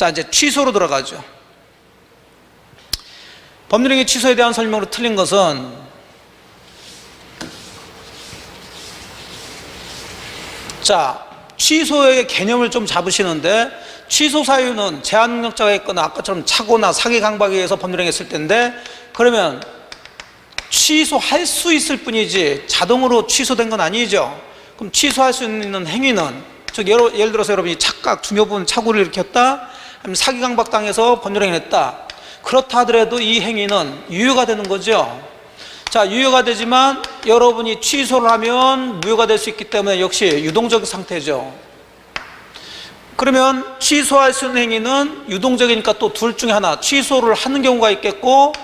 자, 이제 취소로 들어가죠. 법률행위 취소에 대한 설명으로 틀린 것은 자, 취소의 개념을 좀 잡으시는데 취소 사유는 제한 능력자가 있거나 아까처럼 착오나 사기 강박에 의해서 법률행위 했을 텐데 그러면 취소할 수 있을 뿐이지 자동으로 취소된 건 아니죠. 그럼 취소할 수 있는 행위는 즉 예를 들어서 여러분이 착각, 중요부분 착오를 일으켰다, 아니면 사기 강박 당해서 법률행위를 했다. 그렇다 하더라도 이 행위는 유효가 되는 거죠. 자, 유효가 되지만 여러분이 취소를 하면 무효가 될 수 있기 때문에 역시 유동적 상태죠. 그러면 취소할 수 있는 행위는 유동적이니까 또 둘 중에 하나, 취소를 하는 경우가 있겠고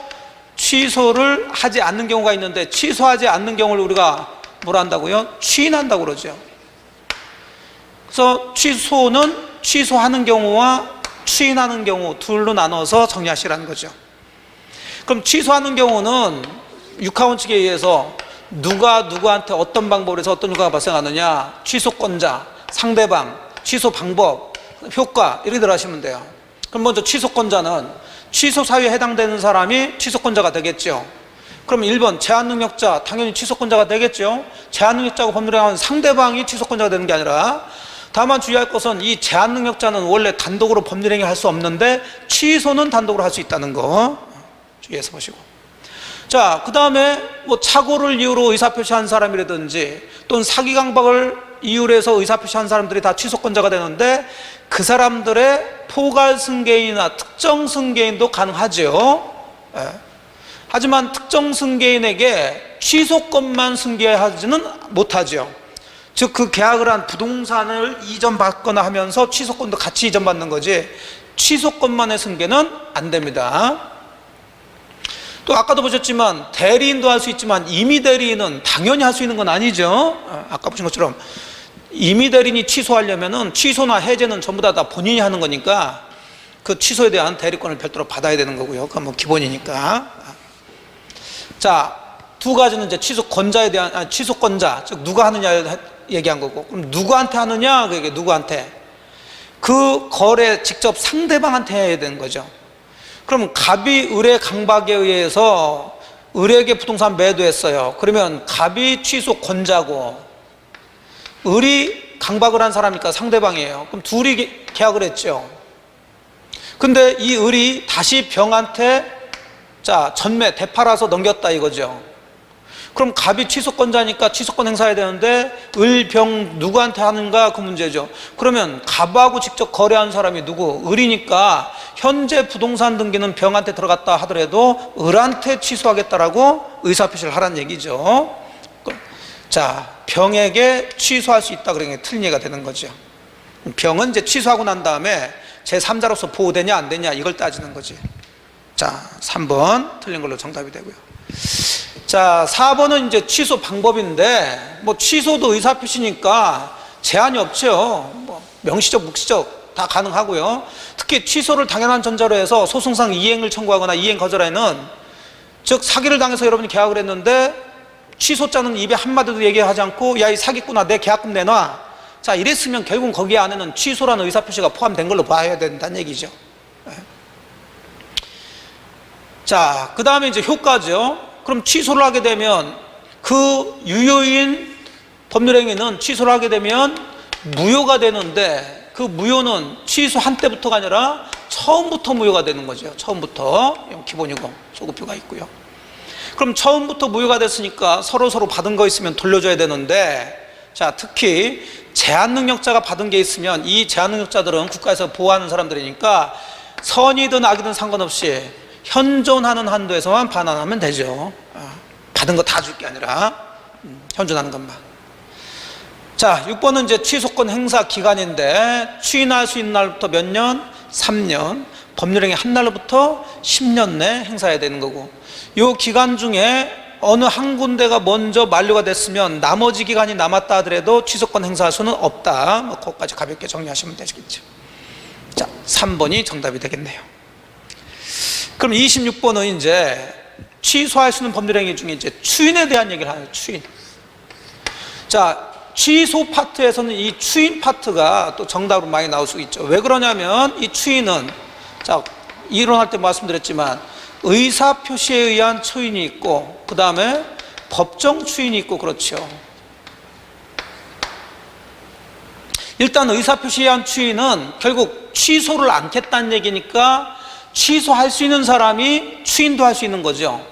취소를 하지 않는 경우가 있는데 취소하지 않는 경우를 우리가 뭐라 한다고요? 추인한다고 그러죠. 그래서 취소는 취소하는 경우와 추인하는 경우 둘로 나눠서 정리하시라는 거죠. 그럼 취소하는 경우는 육하원 측에 의해서 누가 누구한테 어떤 방법으로 해서 어떤 효과가 발생하느냐, 취소권자, 상대방, 취소 방법, 효과 이렇게 들어가시면 돼요. 그럼 먼저 취소권자는 취소 사유에 해당되는 사람이 취소권자가 되겠죠. 그럼 1번 제한능력자, 당연히 취소권자가 되겠죠. 제한능력자고 법률행위하는 상대방이 취소권자가 되는 게 아니라, 다만 주의할 것은 이 제한능력자는 원래 단독으로 법률행위 할 수 없는데 취소는 단독으로 할 수 있다는 거 주의해서 보시고. 자, 그 다음에 뭐 착오를 이유로 의사표시한 사람이라든지 또는 사기 강박을 이유로 해서 의사표시한 사람들이 다 취소권자가 되는데 그 사람들의 포괄 승계인이나 특정 승계인도 가능하죠. 예. 하지만 특정 승계인에게 취소권만 승계하지는 못하죠. 즉 그 계약을 한 부동산을 이전받거나 하면서 취소권도 같이 이전받는 거지 취소권만의 승계는 안 됩니다. 또 아까도 보셨지만 대리인도 할 수 있지만 임의 대리인은 당연히 할 수 있는 건 아니죠. 아까 보신 것처럼 임의 대리인이 취소하려면은 취소나 해제는 전부 다 본인이 하는 거니까 그 취소에 대한 대리권을 별도로 받아야 되는 거고요. 그건 뭐 기본이니까. 자, 두 가지는 이제 취소권자에 대한 취소권자, 즉 누가 하느냐 얘기한 거고, 그럼 누구한테 하느냐? 그게 누구한테? 그 거래 직접 상대방한테 해야 되는 거죠. 그럼 갑이 을의 강박에 의해서 을에게 부동산 매도했어요. 그러면 갑이 취소권자고 을이 강박을 한 사람이니까 상대방이에요. 그럼 둘이 계약을 했죠. 근데 이 을이 다시 병한테 자, 전매, 되팔아서 넘겼다 이거죠. 그럼 갑이 취소권자니까 취소권 행사해야 되는데 을, 병 누구한테 하는가 그 문제죠. 그러면 갑하고 직접 거래한 사람이 누구? 을이니까 현재 부동산 등기는 병한테 들어갔다 하더라도 을한테 취소하겠다라고 의사표시를 하라는 얘기죠. 자, 병에게 취소할 수 있다 그러는 게 틀린 얘기가 되는 거죠. 병은 이제 취소하고 난 다음에 제3자로서 보호되냐 안 되냐 이걸 따지는 거지. 자, 3번 틀린 걸로 정답이 되고요. 자, 4번은 이제 취소 방법인데 뭐 취소도 의사표시니까 제한이 없죠. 뭐 명시적, 묵시적 다 가능하고요. 특히 취소를 당연한 전제로 해서 소송상 이행을 청구하거나 이행 거절에는 즉 사기를 당해서 여러분이 계약을 했는데 취소자는 입에 한마디도 얘기하지 않고 야, 이 사기꾼아 내 계약금 내놔. 자, 이랬으면 결국 거기 안에는 취소라는 의사표시가 포함된 걸로 봐야 된다는 얘기죠. 자, 그 다음에 이제 효과죠. 그럼 취소를 하게 되면 그 유효인 법률행위는 취소를 하게 되면 무효가 되는데 그 무효는 취소한 때부터가 아니라 처음부터 무효가 되는 거죠. 처음부터 기본이고 소급표가 있고요. 그럼 처음부터 무효가 됐으니까 서로 받은 거 있으면 돌려줘야 되는데 자, 특히 제한능력자가 받은 게 있으면 이 제한능력자들은 국가에서 보호하는 사람들이니까 선이든 악이든 상관없이 현존하는 한도에서만 반환하면 되죠. 받은 거 다 줄 게 아니라 현존하는 것만. 자, 6번은 이제 취소권 행사 기간인데 추인할 수 있는 날부터 몇 년? 3년. 법률행위 한 날로부터 10년 내 행사해야 되는 거고, 이 기간 중에 어느 한 군데가 먼저 만료가 됐으면 나머지 기간이 남았다 하더라도 취소권 행사할 수는 없다. 뭐 그것까지 가볍게 정리하시면 되겠죠. 자, 3번이 정답이 되겠네요. 그럼 26번은 이제 취소할 수 있는 법률행위 중에 이제 추인에 대한 얘기를 하요. 추인. 자, 취소 파트에서는 이 추인 파트가 또 정답으로 많이 나올 수 있죠. 왜 그러냐면 이 추인은, 자, 이론할 때 말씀드렸지만 의사표시에 의한 추인이 있고 그 다음에 법정 추인이 있고 그렇죠. 일단 의사표시에 의한 추인은 결국 취소를 않겠다는 얘기니까 취소할 수 있는 사람이 추인도 할 수 있는 거죠.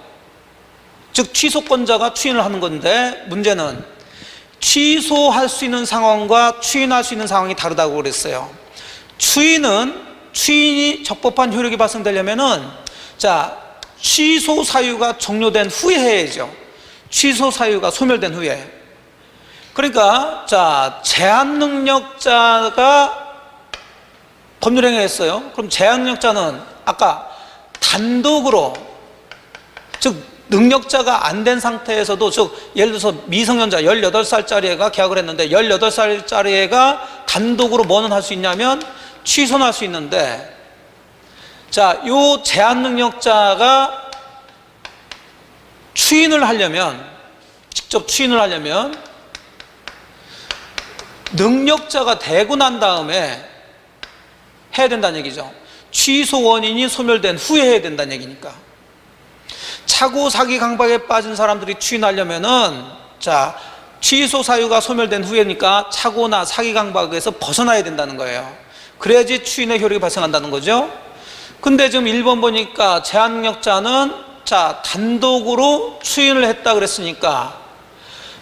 즉 취소권자가 추인을 하는 건데, 문제는 취소할 수 있는 상황과 추인할 수 있는 상황이 다르다고 그랬어요. 추인이 적법한 효력이 발생되려면은, 자, 취소 사유가 종료된 후에 해야죠. 취소 사유가 소멸된 후에. 그러니까, 자, 제한 능력자가 법률행위를 했어요. 그럼 제한 능력자는 아까 단독으로, 즉 능력자가 안 된 상태에서도, 즉 예를 들어서 미성년자 18살짜리 애가 계약을 했는데 18살짜리 애가 단독으로 뭐는 할 수 있냐면 취소는 할 수 있는데, 자, 요 제한 능력자가 추인을 하려면, 직접 추인을 하려면 능력자가 되고 난 다음에 해야 된다는 얘기죠. 취소 원인이 소멸된 후에 해야 된다는 얘기니까. 차고 사기 강박에 빠진 사람들이 추인하려면은, 자, 취소 사유가 소멸된 후에니까 차고나 사기 강박에서 벗어나야 된다는 거예요. 그래야지 추인의 효력이 발생한다는 거죠. 근데 지금 1번 보니까 제한 능력자는, 자, 단독으로 추인을 했다 그랬으니까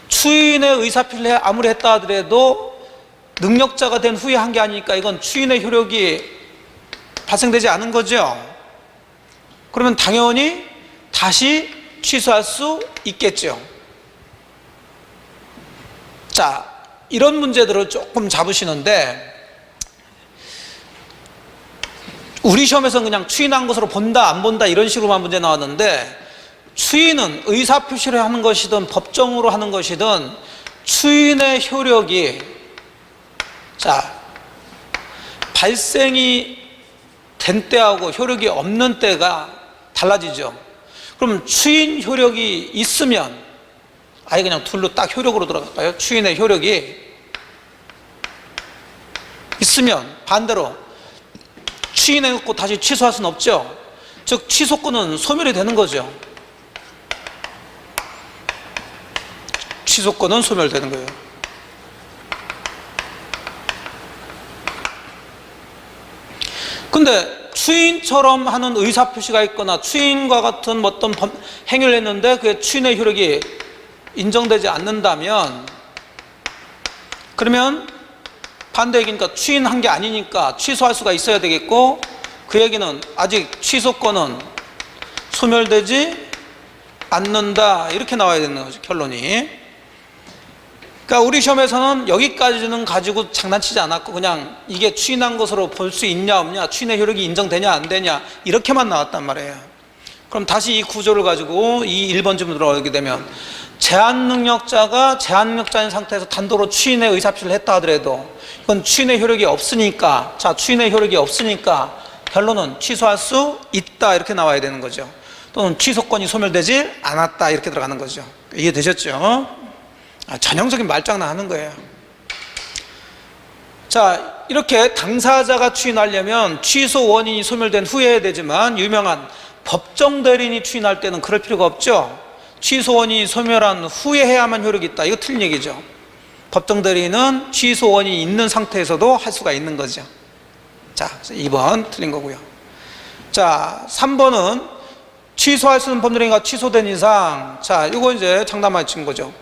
추인의 의사표시를 아무리 했다 하더라도 능력자가 된 후에 한 게 아니니까 이건 추인의 효력이 발생되지 않은 거죠. 그러면 당연히 다시 취소할 수 있겠죠. 자, 이런 문제들을 조금 잡으시는데, 우리 시험에서는 그냥 추인한 것으로 본다 안 본다 이런 식으로만 문제 나왔는데, 추인은 의사표시를 하는 것이든 법정으로 하는 것이든 추인의 효력이, 자, 발생이 된 때하고 효력이 없는 때가 달라지죠. 그럼 추인 효력이 있으면, 아예 그냥 둘로 딱 효력으로 들어갈까요? 추인의 효력이 있으면 반대로 추인해놓고 다시 취소할 수는 없죠. 즉 취소권은 소멸이 되는 거죠. 취소권은 소멸되는 거예요. 근데 추인처럼 하는 의사표시가 있거나 추인과 같은 어떤 행위를 했는데 그게 추인의 효력이 인정되지 않는다면, 그러면 반대 얘기니까 추인한 게 아니니까 취소할 수가 있어야 되겠고, 그 얘기는 아직 취소권은 소멸되지 않는다, 이렇게 나와야 되는 거죠, 결론이. 그러니까 우리 시험에서는 여기까지는 가지고 장난치지 않았고 그냥 이게 추인한 것으로 볼 수 있냐 없냐, 추인의 효력이 인정되냐 안 되냐 이렇게만 나왔단 말이에요. 그럼 다시 이 구조를 가지고 이 1번 질문 들어가게 되면, 제한 능력자가 제한 능력자인 상태에서 단독으로 추인의 의사표시를 했다 하더라도 이건 추인의 효력이 없으니까, 자, 추인의 효력이 없으니까 결론은 취소할 수 있다, 이렇게 나와야 되는 거죠. 또는 취소권이 소멸되지 않았다, 이렇게 들어가는 거죠. 이해되셨죠? 전형적인 말장난 하는 거예요. 자, 이렇게 당사자가 추인하려면 취소 원인이 소멸된 후에 해야 되지만, 유명한 법정 대리인이 추인할 때는 그럴 필요가 없죠. 취소 원인이 소멸한 후에 해야만 효력이 있다, 이거 틀린 얘기죠. 법정 대리인은 취소 원인이 있는 상태에서도 할 수가 있는 거죠. 자, 2번 틀린 거고요. 자, 3번은 취소할 수 있는 법률행위가 취소된 이상, 자, 이거 이제 장담 맞힌 거죠.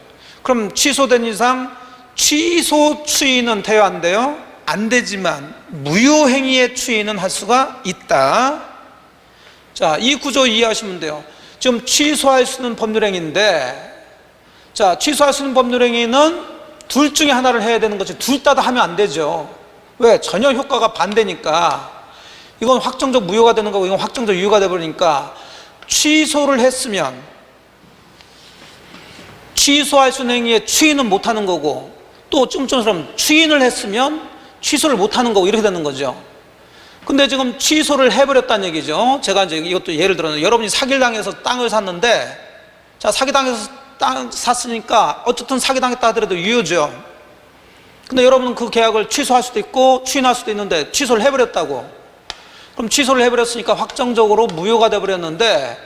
그럼 취소된 이상 취소 추인은 돼요, 안 돼요? 안 되지만 무효행위의 추인은 할 수가 있다. 자, 이 구조 이해하시면 돼요. 지금 취소할 수 있는 법률행위인데, 자, 취소할 수 있는 법률행위는 둘 중에 하나를 해야 되는 거지 둘 다 하면 안 되죠. 왜? 전혀 효과가 반대니까. 이건 확정적 무효가 되는 거고 이건 확정적 유효가 되버리니까, 취소를 했으면 취소할 수 있는 행위에 추인은 못하는 거고, 또 좀 전처럼 추인을 했으면 취소를 못하는 거고, 이렇게 되는 거죠. 근데 지금 취소를 해버렸다는 얘기죠. 제가 이제 이것도 예를 들어서, 여러분이 사기를 당해서 땅을 샀는데, 자, 사기당해서 땅 샀으니까 어쨌든 사기당했다 하더라도 유효죠. 근데 여러분은 그 계약을 취소할 수도 있고 추인할 수도 있는데 취소를 해버렸다고. 그럼 취소를 해버렸으니까 확정적으로 무효가 돼버렸는데,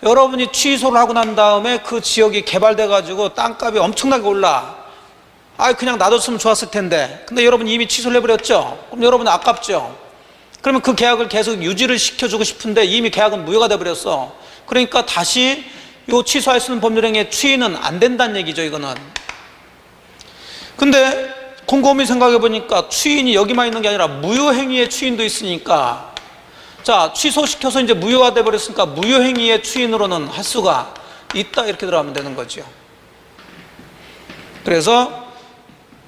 여러분이 취소를 하고 난 다음에 그 지역이 개발돼 가지고 땅값이 엄청나게 올라. 그냥 놔뒀으면 좋았을 텐데, 근데 여러분이 이미 취소를 해버렸죠. 그럼 여러분은 아깝죠. 그러면 그 계약을 계속 유지를 시켜주고 싶은데 이미 계약은 무효가 돼버렸어. 그러니까 다시 요 취소할 수 있는 법률행위의 추인은 안 된다는 얘기죠, 이거는. 근데 곰곰이 생각해 보니까 추인이 여기만 있는 게 아니라 무효행위의 추인도 있으니까, 자, 취소시켜서 이제 무효가 돼버렸으니까 무효행위의 추인으로는 할 수가 있다, 이렇게 들어가면 되는 거죠. 그래서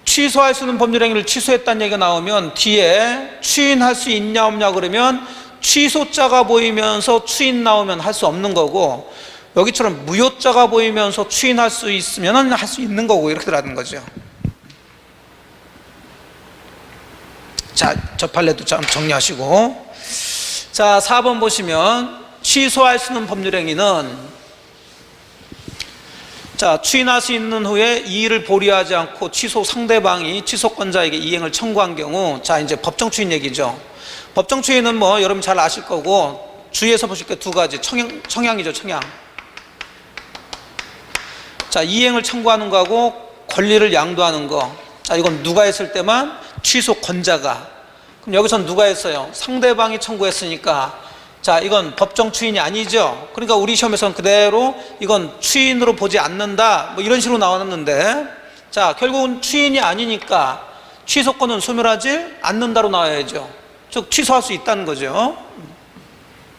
취소할 수 있는 법률행위를 취소했다는 얘기가 나오면 뒤에 추인할 수 있냐 없냐 그러면 취소자가 보이면서 추인 나오면 할 수 없는 거고, 여기처럼 무효자가 보이면서 추인할 수 있으면 할 수 있는 거고, 이렇게 들어가는 거죠. 자, 저 판례도 좀 정리하시고. 자, 4번 보시면 취소할 수 있는 법률행위는, 자, 추인할 수 있는 후에 이의를 보류하지 않고 취소 상대방이 취소권자에게 이행을 청구한 경우, 자, 이제 법정 추인 얘기죠. 법정 추인은 뭐 여러분 잘 아실 거고, 주의해서 보실 게 두 가지. 청양이죠, 청양. 자, 이행을 청구하는 거하고 권리를 양도하는 거. 자, 이건 누가 했을 때만? 취소권자가. 그럼 여기선 누가 했어요? 상대방이 청구했으니까, 자, 이건 법정 추인이 아니죠. 그러니까 우리 시험에서는 그대로 이건 추인으로 보지 않는다, 뭐 이런 식으로 나왔는데, 자, 결국은 추인이 아니니까 취소권은 소멸하지 않는다로 나와야죠. 즉 취소할 수 있다는 거죠.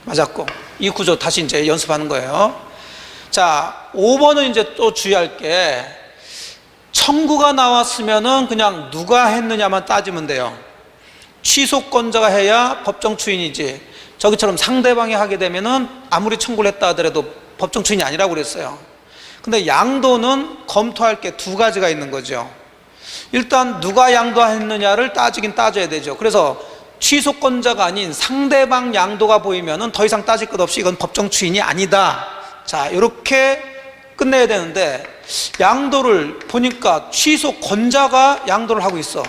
맞았고, 이 구조 다시 이제 연습하는 거예요. 자, 5번은 이제 또 주의할 게, 청구가 나왔으면은 그냥 누가 했느냐만 따지면 돼요. 취소권자가 해야 법정 추인이지, 저기처럼 상대방이 하게 되면은 아무리 청구를 했다 하더라도 법정 추인이 아니라고 그랬어요. 근데 양도는 검토할 게 두 가지가 있는 거죠. 일단 누가 양도했느냐를 따지긴 따져야 되죠. 그래서 취소권자가 아닌 상대방 양도가 보이면은 더 이상 따질 것 없이 이건 법정 추인이 아니다. 자, 이렇게 끝내야 되는데, 양도를 보니까 취소권자가 양도를 하고 있어.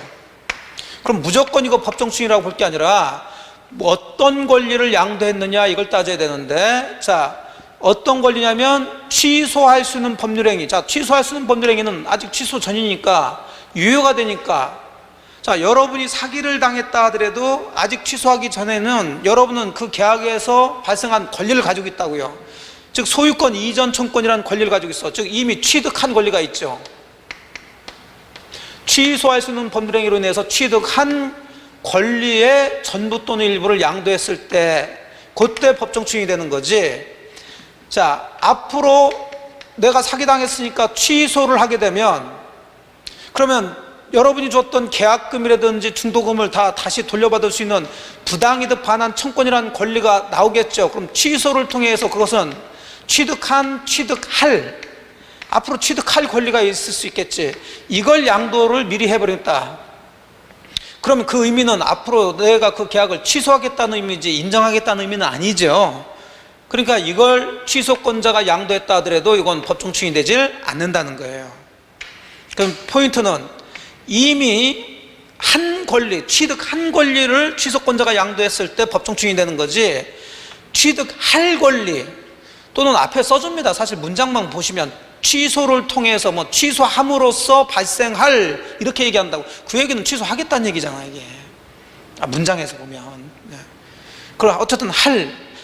그럼 무조건 이거 법정 추인이라고 볼 게 아니라 뭐 어떤 권리를 양도했느냐, 이걸 따져야 되는데, 자, 어떤 권리냐면 취소할 수 있는 법률행위. 자, 취소할 수 있는 법률행위는 아직 취소 전이니까 유효가 되니까, 자, 여러분이 사기를 당했다 하더라도 아직 취소하기 전에는 여러분은 그 계약에서 발생한 권리를 가지고 있다고요. 즉 소유권 이전 청구권이라는 권리를 가지고 있어. 즉 이미 취득한 권리가 있죠. 취소할 수 있는 법률행위로 인해서 취득한 권리의 전부 또는 일부를 양도했을 때, 그때 법정 추인이 되는 거지. 자, 앞으로 내가 사기당했으니까 취소를 하게 되면, 그러면 여러분이 줬던 계약금이라든지 중도금을 다 다시 돌려받을 수 있는 부당이득 반환 청구권이라는 권리가 나오겠죠. 그럼 취소를 통해서 그것은 취득할, 앞으로 취득할 권리가 있을 수 있겠지. 이걸 양도를 미리 해버렸다. 그러면 그 의미는 앞으로 내가 그 계약을 취소하겠다는 의미지 인정하겠다는 의미는 아니죠. 그러니까 이걸 취소권자가 양도했다 하더라도 이건 법정 추인이 되질 않는다는 거예요. 그럼 포인트는 이미 한 권리, 취득한 권리를 취소권자가 양도했을 때 법정 추인이 되는 거지, 취득할 권리 또는 앞에 써줍니다. 사실 문장만 보시면 취소를 통해서 뭐 취소함으로써 발생할, 이렇게 얘기한다고. 그 얘기는 취소하겠다는 얘기잖아, 이게. 문장에서 보면. 네. 그럼 어쨌든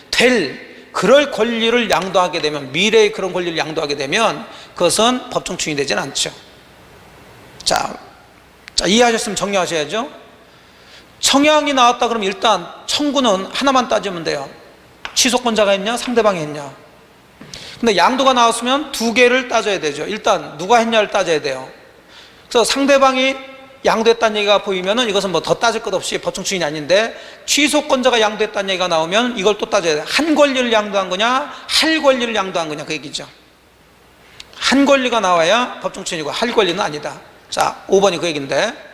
될, 그럴 권리를 양도하게 되면, 미래의 그런 권리를 양도하게 되면 그것은 법정 추인이 되진 않죠. 자, 이해하셨으면 정리하셔야죠. 청약이 나왔다 그러면 일단 청구는 하나만 따지면 돼요. 취소권자가 했냐, 상대방이 했냐. 근데 양도가 나왔으면 두 개를 따져야 되죠. 일단 누가 했냐를 따져야 돼요. 그래서 상대방이 양도했다는 얘기가 보이면은 이것은 뭐 더 따질 것 없이 법정 추인이 아닌데, 취소권자가 양도했다는 얘기가 나오면 이걸 또 따져야 돼요. 한 권리를 양도한 거냐, 할 권리를 양도한 거냐, 그 얘기죠. 한 권리가 나와야 법정 추인이고 할 권리는 아니다. 자, 5번이 그 얘기인데,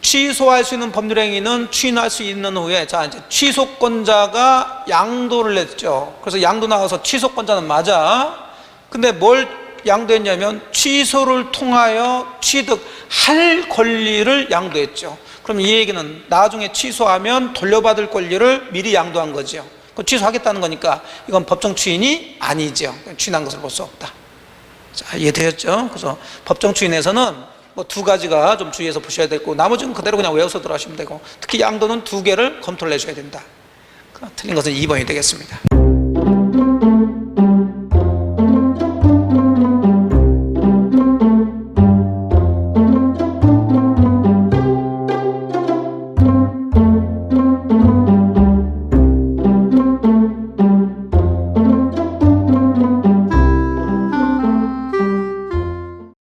취소할 수 있는 법률행위는 추인할 수 있는 후에, 자, 이제 취소권자가 양도를 했죠. 그래서 양도 나와서 취소권자는 맞아. 근데 뭘 양도했냐면 취소를 통하여 할 권리를 양도했죠. 그럼 이 얘기는 나중에 취소하면 돌려받을 권리를 미리 양도한 거죠. 그럼 취소하겠다는 거니까 이건 법정 추인이 아니죠. 추인한 것을 볼 수 없다. 자, 이해되셨죠? 그래서 법정 추인에서는 뭐 두 가지가 좀 주의해서 보셔야 되고, 나머지는 그대로 그냥 외워서 들어가시면 되고, 특히 양도는 두 개를 검토를 해줘야 된다. 틀린 것은 2번이 되겠습니다.